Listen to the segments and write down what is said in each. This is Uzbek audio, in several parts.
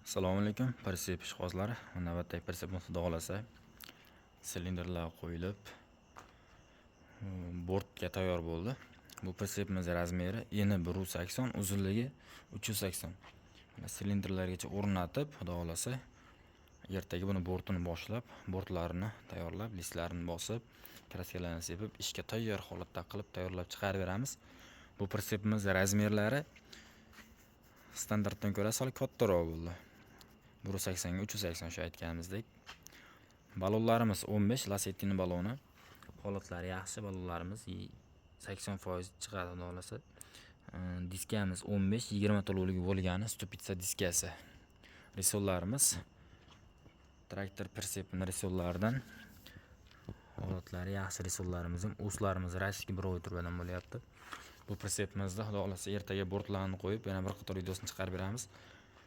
Assalomu alaykum, Persep ishqibozlari. Navbatdagi Persep xudo xolasa silindrlar qo'yilib, bortga tayyor bo'ldi. Bu Persepimiz razmeri eni 180, uzunligi 380. Silindrlargacha o'rnatib, xudo xolasa ertaga buni bortini boshlab, bortlarini tayyorlab, listlarini bosib, kraskalarni sepib, ishga tayyor holatda qilib tayyorlab chiqarib beramiz. Bu Persepimiz razmerlari standartdan ko'ra sal kattaroq bo'ldi. 180 ga 380 shu aytganimizdek. Balonlarimiz 15, Lasettini baloni. Holatlari yaxshi balonlarimiz 80% chiqadi xudo xolasa. Diskamiz 15, 20 to'lovligi bo'lgani stupitsa diskasi. Risollarimiz traktor Persepning risollaridan. Holatlari yaxshi risollarimiz ham, o'slarimiz rossiyski birovi turbadan bo'lyapti. Bu Persepimizda xudo xolasa ertaga bortlarni qo'yib, yana bir qator videosini chiqarib beramiz.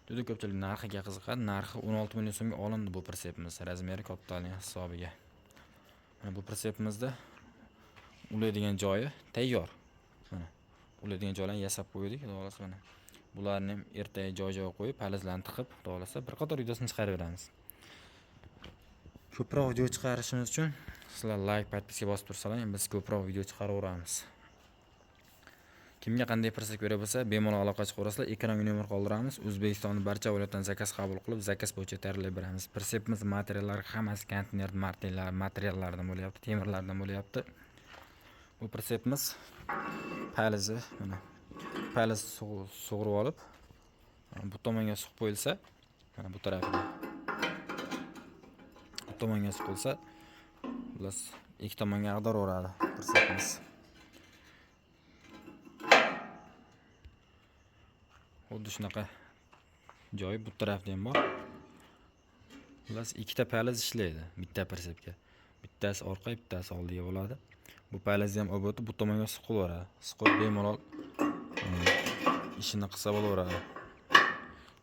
Juda ko'pchilik narxiga qiziqadi. Narxi 16 million so'mga olindi bu Persepimiz, razmeri kattalik hisobiga. Mana bu Persepimizda ulaydigan joyi tayyor. Mana ulaydigan joylarni yasab qo'ydik, xudo xolasa mana. Bularni ham ertaga joy-joyiga qo'yib, palizlarni tiqib, xudo xolasa bir qator videosini chiqarib beramiz. Ko'proq video chiqarishimiz uchun sizlar like, podpiska bosib tursalar, biz ko'proq video chiqaraveramiz. Kimga qanday Persep kerak bo'lsa, bemalol aloqa chiqarasizlar. Ekranga nomer qoldiramiz. O'zbekistonning barcha viloyatdan zakaz qabul qilib, zakaz bo'yicha tayyorlab beramiz. Persepimiz materiallari hammasi konteyner materiallardan bo'lyapti, temirlardan bo'lyapti. Bu Persepimiz palizi, mana paliz sug'urib olib, bu tomonga suqib qo'yilsa, mana bu tarafiga. Bu tomonga suqib qo'yilsa, xullas ikki tomonga ag'daraveradi Persepimiz. Xuddi shunaqa joyi bu tarafda ham bor. Xullas ikkita paliz ishlaydi bitta Persepga. Bittasi orqa, bittasi oldiga bo'ladi. Bu palizni ham obodi bu tomonga suqib yuboradi. Suqib bemalol ishini qilsa bo'laveradi.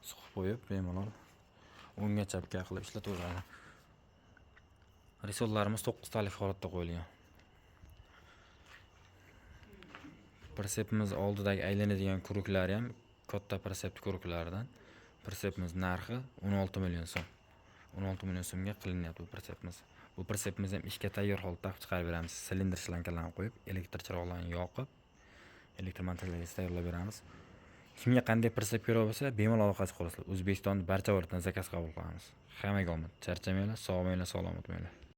Suqib qo'yib bemalol o'ngga chapga qilib ishlataveradi. Risollarimiz 9 talik holatda qo'yilgan. Persepimiz oldidagi aylanadigan kuruklari ham katta Persep kuruklaridan. Persepimiz narxi 16 million so'm. 16 million so'mga qilinyapti bu Persepimiz. Bu Persepimiz ham ishga tayyor holatda chiqarib beramiz. Silindr shlankalarni qo'yib, elektr chiroqlarni yoqib, elektr montajlarini tayyorlab beramiz. Kimga qanday Persep kerak bo'lsa, bemalol aloqa chiqarasizlar. O'zbekistonning barcha viloyatidan zakaz qabul qilamiz. Hammaga omad. Charchamanglar, sog' bo'linglar, salomat bo'linglar.